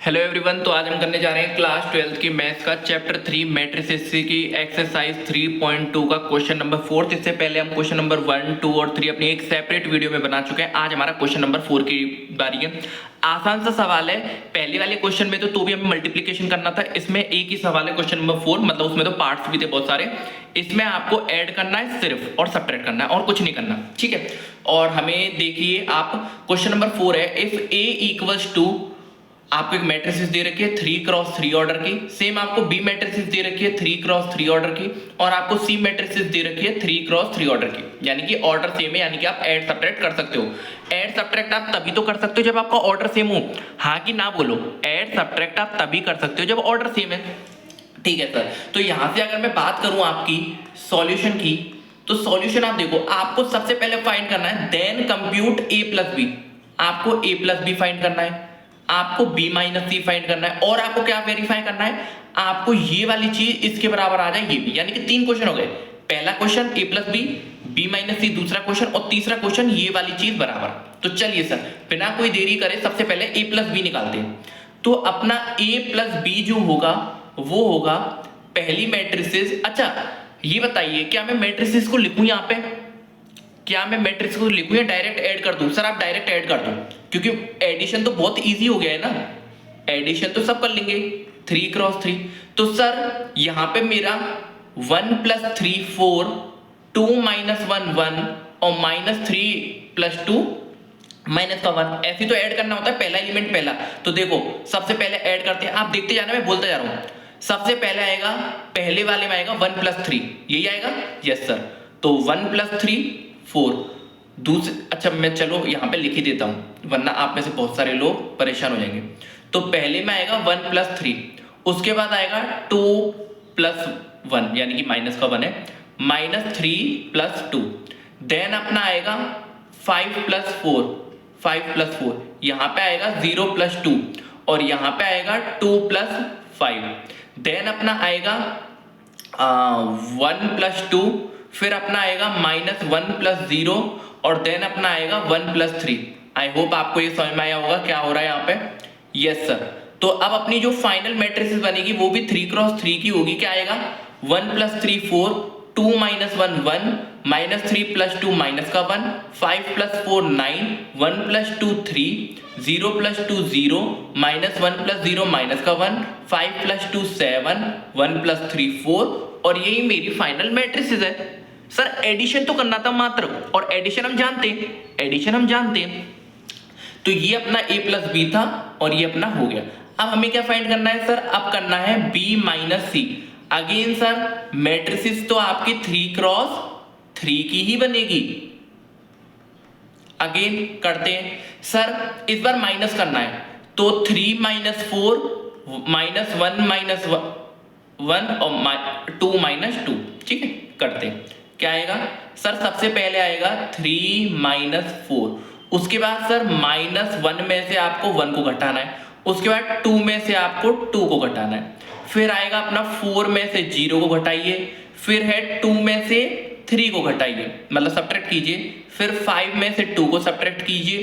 Hello everyone. तो आज हम करने जा रहे हैं क्लास 12th की मैथ्स का चैप्टर 3 मैट्रिसेस की एक्सरसाइज 3.2 का क्वेश्चन नंबर 4। इससे पहले हम क्वेश्चन नंबर 1, 2 और 3 अपनी एक सेपरेट वीडियो में बना चुके हैं। आज हमारा क्वेश्चन नंबर 4 की बारी है। आसान सा सवाल है। पहले वाले क्वेश्चन में तो भी हमें मल्टीप्लीकेशन करना था, इसमें एक ही सवाल है क्वेश्चन नंबर 4, मतलब उसमें तो पार्ट्स भी थे बहुत सारे। इसमें आपको ऐड करना है सिर्फ और सब्ट्रैक्ट करना है और कुछ नहीं करना, ठीक है। और हमें देखिए आप क्वेश्चन नंबर 4 है, इफ ए इक्वल्स टू, आपको एक मैट्रिसेस दे रखी है 3x3 ऑर्डर की, सेम आपको बी मैट्रिसेस दे रखी है 3x3 ऑर्डर की, और आपको सी मैट्रिसेस दे रखी है 3x3 ऑर्डर की। यानी कि ऑर्डर सेम है, यानी कि आप ऐड सब्ट्रैक्ट कर सकते हो। ऐड सब्ट्रैक्ट आप तभी तो कर सकते हो जब आपका ऑर्डर सेम हो। हाँ कि ना बोलो, ऐड सब्ट्रैक्ट आप तभी कर सकते हो जब ऑर्डर सेम है, ठीक है सर। तो यहां से अगर मैं बात करूं आपकी सॉल्यूशन की, तो सॉल्यूशन आप देखो, आपको सबसे पहले फाइंड करना है then compute a plus B. आपको a प्लस बी फाइंड करना है, आपको b माइनस सी फाइंड करना है, और आपको क्या वेरीफाई करना है, आपको ये वाली चीज इसके बराबर आ जाए ये भी। यानी कि 3 क्वेश्चन हो गए। पहला question a plus B, b minus C दूसरा क्वेश्चन, और तीसरा क्वेश्चन ये वाली चीज बराबर। तो चलिए सर बिना कोई देरी करे सबसे पहले a प्लस बी निकालते हैं। तो अपना a प्लस बी जो होगा वो होगा पहली मैट्रिसेस। अच्छा ये बताइए, क्या मैं मैट्रिसेस को लिखूं यहाँ पे, क्या मैं मैट्रिक्स को लिखूं या डायरेक्ट ऐड कर दूं? सर आप डायरेक्ट ऐड कर दो, क्योंकि एडिशन तो बहुत इजी हो गया है ना। एडिशन तो सब कर लेंगे 3x3। तो सर यहां पे मेरा 1 + 3 4, 2 - 1 1, और -3 + 2 -1। ऐसे तो ऐड करना होता है, पहला एलिमेंट पहला। तो देखो सबसे पहले ऐड करते हैं, आप देखते जाना, मैं बोलता जा रहा हूं। सबसे पहले आएगा, पहले वाले में आएगा 1 + 3, यही आएगा, यस सर। तो 1 + 3 4। दूसरे, अच्छा मैं चलो यहाँ पे लिख ही देता हूँ, वरना आप में से बहुत सारे लोग परेशान हो जाएंगे। तो पहले में आएगा 1 + 3, उसके बाद आएगा 2 + 1, यानी कि माइनस का 1 है, -3 + 2। देन अपना आएगा 5 + 4, 5 + 4, यहाँ पे आएगा 0 + 2, और यहाँ पे आएगा 2 + 5। देन अपना आएगा 1 + 2, फिर अपना आएगा -1 + 0, और देन अपना आएगा 1 + 3। आई होप आपको ये समझ में आया होगा क्या हो रहा है यहाँ पे। Yes sir. तो अब अपनी जो फाइनल मैट्रिसेस बनेगी वो भी 3x3 की होगी। क्या आएगा, 1 + 3 4, 2 - 1 1, -3 + 2 -1, 5 + 4 9, 1 + 2 3, 0 + 2 0, -1 + 0 -1, 5 + 2 7, 1 + 3 4, और यही मेरी फाइनल मैट्रिसेस है। सर एडिशन तो करना था मात्र, और एडिशन हम जानते हैं, एडिशन हम जानते हैं। तो ये अपना a + b था, और ये अपना हो गया। अब हमें क्या फाइंड करना है सर, अब करना है b - c। Again sir matrices तो आपकी 3x3 की ही बनेगी। अगेन करते हैं सर, इस बार माइनस करना है, तो 3 - 4 -1 -1 और 2 - 2, ठीक है। करते हैं, क्या आएगा सर, सबसे पहले आएगा 3 - 4, उसके बाद सर -1 में से आपको 1 को घटाना है, उसके बाद 2 में से आपको 2 को घटाना है, फिर आएगा अपना 4 में से 0 को घटाइए, फिर है 2 में से 3 को घटाइए, मतलब सब्ट्रैक्ट कीजिए, फिर 5 में से 2 को सब्ट्रैक्ट कीजिए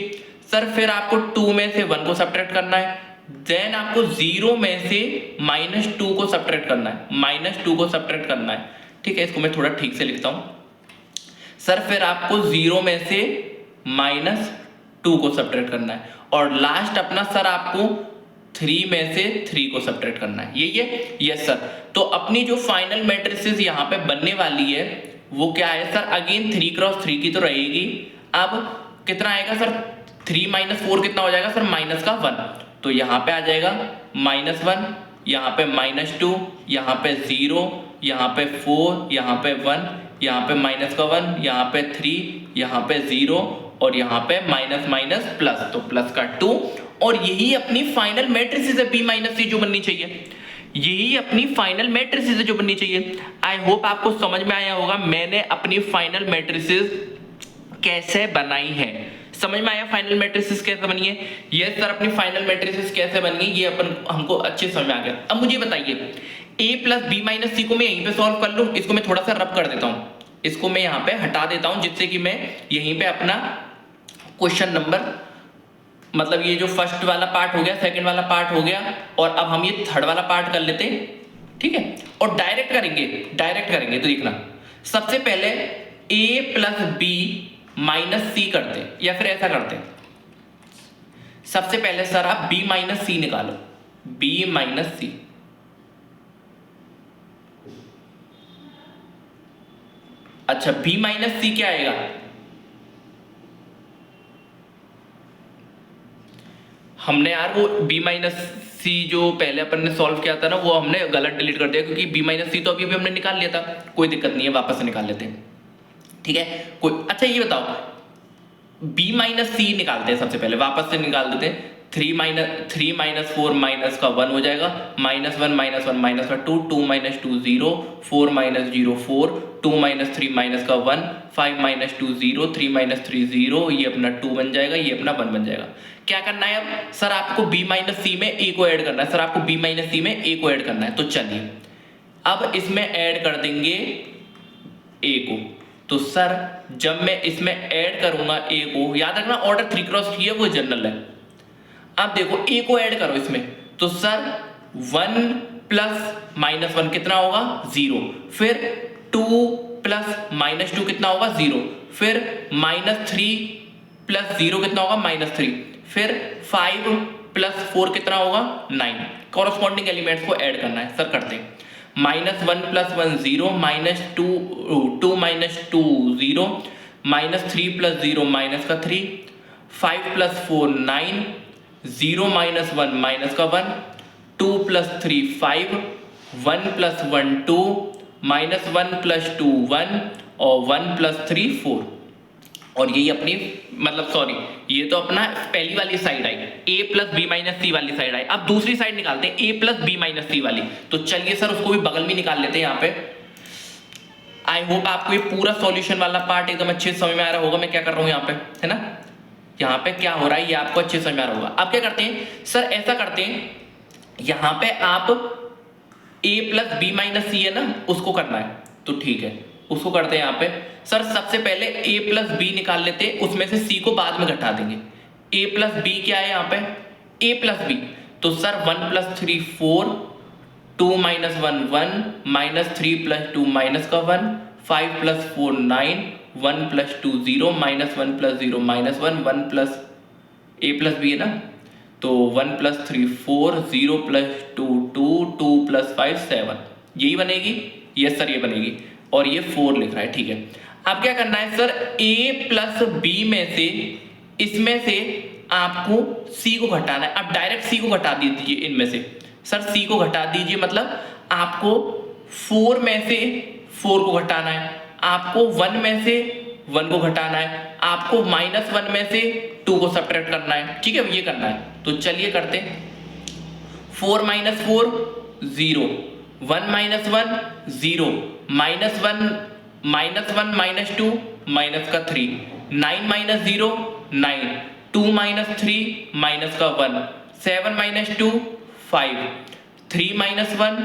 सर, फिर आपको 2 में से 1 को सब्ट्रैक्ट करना है, देन आपको 0 में से -2 को सब्ट्रैक्ट करना है, -2 को सब्ट्रैक्ट करना है, ठीक है। इसको मैं थोड़ा ठीक से लिखता हूं सर, फिर आपको 0 में से -2 को सब्ट्रैक्ट करना है, और लास्ट अपना सर आपको 3 में से 3 को सब्ट्रैक्ट करना है, यही है, यस सर। तो अपनी जो फाइनल मैट्रिसेस यहाँ पे बनने वाली है वो क्या है सर, अगेन 3x3 की तो रहेगी। अब कितना आएगा सर, 3 - 4 कितना हो जाएगा सर, -1। तो यहाँ पे आ जाएगा -1, यहाँ पे -2, यहाँ पे 0, यहाँ पे 4, यहाँ पे 1, यहाँ पे -1, यहाँ पे 3, यहाँ पे 0, और यहाँ पे माइनस प्लस, तो प्लस का 2। और यही अपनी फाइनल मैट्रिसेस है b - c जो बननी चाहिए, यही अपनी फाइनल मैट्रिसेस है जो बननी चाहिए। आई होप आपको समझ में आया होगा मैंने अपनी फाइनल मैट्रिसेस कैसे बनाई है। समझ में आया फाइनल मैट्रिसेस कैसे बनी है? यस सर, अपनी फाइनल मैट्रिसेस कैसे बनी है ये अपन हमको अच्छे समझ में आ गया। अब मुझे बताइए, a + b - c को मैं यहीं पे सॉल्व कर लूं, इसको मैं थोड़ा सा रब कर देता हूं, इसको मैं यहाँ पे हटा देता हूं, जिससे कि मैं यहीं पे अपना क्वेश्चन नंबर मतलब ये जो फर्स्ट वाला पार्ट हो गया, सेकंड वाला पार्ट हो गया, और अब हम ये थर्ड वाला पार्ट कर लेते हैं, ठीक है। और डायरेक्ट करेंगे तो देखना, सबसे पहले a प्लस बी माइनस सी करते हैं, या फिर ऐसा करते हैं, सबसे पहले सर आप b माइनस सी निकालो, b माइनस सी। अच्छा, b माइनस सी क्या आएगा? हमने यार वो b माइनस सी जो पहले अपन ने सॉल्व किया था ना, वो हमने गलत डिलीट कर दिया, क्योंकि b माइनस सी तो अभी हमने निकाल लिया था। कोई दिक्कत नहीं है, वापस से निकाल लेते हैं, ठीक है। कोई अच्छा ये बताओ, b माइनस सी निकालते हैं सबसे पहले, वापस से निकाल देते हैं। 3 माइनस 4 माइनस का 1 हो जाएगा, -1 -1 माइनस का 2, 2 माइनस 2 0, 4 माइनस 0 4, 2 माइनस 3 माइनस का 1, 5 माइनस 2 0, 3 माइनस 3 0, ये अपना 2 बन जाएगा, ये अपना 1 बन जाएगा। क्या करना है अब? सर आपको b माइनस सी में a को ऐड करना है, सर आपको b माइनस सी में a को ऐड करना है। तो चलिए अब इसमें ऐड कर देंगे a को। तो सर जब मैं इसमें ऐड करूंगा a को, याद रखना ऑर्डर 3x3 है, वो जनरल है। अब देखो a को ऐड करो इसमें, तो सर 1 प्लस -1 कितना होगा? 0। फिर 2 प्लस -2 कितना होगा? 0। फिर -3 प्लस 0 कितना होगा? -3। फिर 5 प्लस 4 कितना होगा? 9। कॉरस्पॉन्डिंग एलिमेंट्स को ऐड करना है, सर करते हैं। -1 प्लस 1 0, -2 माइनस 2 0, -3 प्लस 0 माइनस का 3, 5 प्लस 4 9, 0 माइनस 1 माइनस का 1, 2 प्लस 3 5, 1 प्लस 1 2, -1 प्लस 2 1, और 1 प्लस 3 4। और यही अपनी मतलब सॉरी, ये तो अपना पहली वाली साइड आई, a plus B minus C वाली साइड आई। अब दूसरी साइड निकालते हैं, a plus B minus C वाली। तो चलिए सर उसको भी बगल में निकाल लेते हैं यहाँ पे। आई होप आपको ये पूरा सॉल्यूशन वाला पार्ट एकदम अच्छे से समझ में आ रहा होगा मैं क्या कर रहा हूँ यहाँ पे, है ना। यहाँ पे क्या हो रहा है ये आपको अच्छे से समझ में आ रहा होगा। अब क्या करते हैं सर, ऐसा करते हैं, यहाँ पे आप a प्लस बी माइनस सी है ना, उसको करना है। तो ठीक है, उसको करते हैं यहाँ पे। सर सबसे पहले a प्लस बी निकाल लेते हैं, उसमें से c को बाद में घटा देंगे। a प्लस बी क्या है यहाँ पे? a plus B. तो sir 1 plus 3 4, 2 minus 1 1, -3 plus 2 minus का 1, 5 plus 4 9, 1 plus 2 0, -1 plus 0 -1, 1 plus a plus B है ना, तो 1 प्लस 3 4, 0 प्लस 2 2, 2 प्लस 5 7, यही बनेगी। यस सर ये बनेगी, और ये 4 लिख रहा है, ठीक है। अब क्या करना है सर, a प्लस बी में से इसमें से आपको c को घटाना है। अब डायरेक्ट c को घटा दीजिए इनमें से। सर c को घटा दीजिए, मतलब आपको 4 में से 4 को घटाना है, आपको 1 में से 1 को घटाना है, आपको -1 में से 2 को सब्ट्रैक्ट करना है, ठीक है, ये करना है। तो चलिए करते हैं। 4 माइनस 4 0, 1 माइनस 1 0, -1 माइनस 2 माइनस का 3, 9 माइनस 0 9, 2 माइनस 3 माइनस का 1, 7 माइनस 2 5, 3 माइनस 1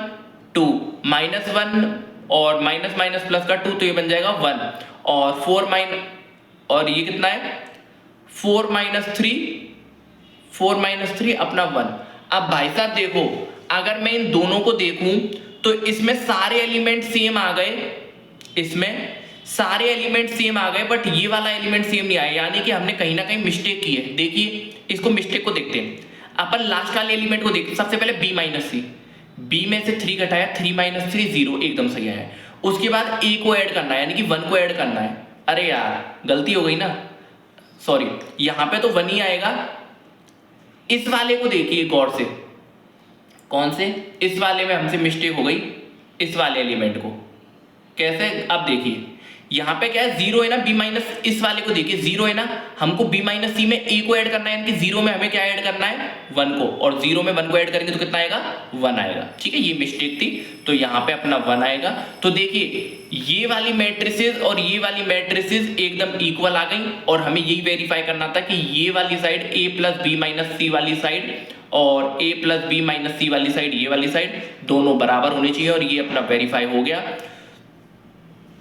2, -1 और माइनस माइनस प्लस का 2, तो ये बन जाएगा 1, और 4 माइनस, और ये कितना है 4 माइनस 3 अपना 1। अब भाई साहब देखो, अगर मैं इन दोनों को देखूं तो इसमें सारे एलिमेंट सेम आ गए, इसमें सारे एलिमेंट सेम आ गए, बट ये वाला एलिमेंट सेम नहीं आया, यानी कि हमने कहीं ना कहीं मिस्टेक की है। देखिए इसको मिस्टेक को देखते हैं अपन, लास्ट वाले एलिमेंट को देखते। सबसे पहले b माइनस सी, b में से 3 घटाया, 3 माइनस 3 0, एकदम सही आया। उसके बाद a को ऐड करना है, यानी कि 1 को ऐड करना है। अरे यार गलती हो गई ना, सॉरी, यहां पे तो 1 ही आएगा। इस वाले को देखिए गौर से, कौन से, इस वाले में हमसे मिस्टेक हो गई, इस वाले एलिमेंट को कैसे। अब देखिए यहाँ पे क्या है, 0 है ना, b माइनस, इस वाले को देखिए 0 है ना, हमको b माइनस सी में a को ऐड करना है, यानी कि 0 में हमें क्या ऐड करना है 1 को, और 0 में 1 को ऐड करेंगे तो कितना आएगा 1 आएगा, ठीक है। ये मिस्टेक थी, तो यहाँ पे अपना 1 आएगा। तो देखिए ये वाली मैट्रिसेस और ये वाली मैट्रिसेस एकदम इक्वल आ गई, और हमें यही वेरीफाई करना था कि ये वाली side a plus B minus C वाली साइड और a plus B minus C वाली साइड, ये वाली साइड दोनों बराबर होनी चाहिए, और ये अपना वेरीफाई हो गया,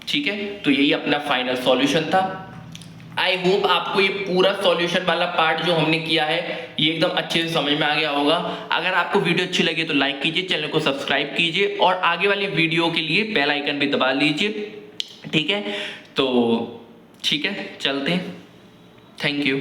ठीक है। तो यही अपना फाइनल सॉल्यूशन था। आई होप आपको ये पूरा सॉल्यूशन वाला पार्ट जो हमने किया है ये एकदम अच्छे से समझ में आ गया होगा। अगर आपको वीडियो अच्छी लगी तो लाइक कीजिए, चैनल को सब्सक्राइब कीजिए और आगे वाली वीडियो के लिए बेल आइकन भी दबा लीजिए। ठीक है, तो ठीक है, चलते हैं। Thank you.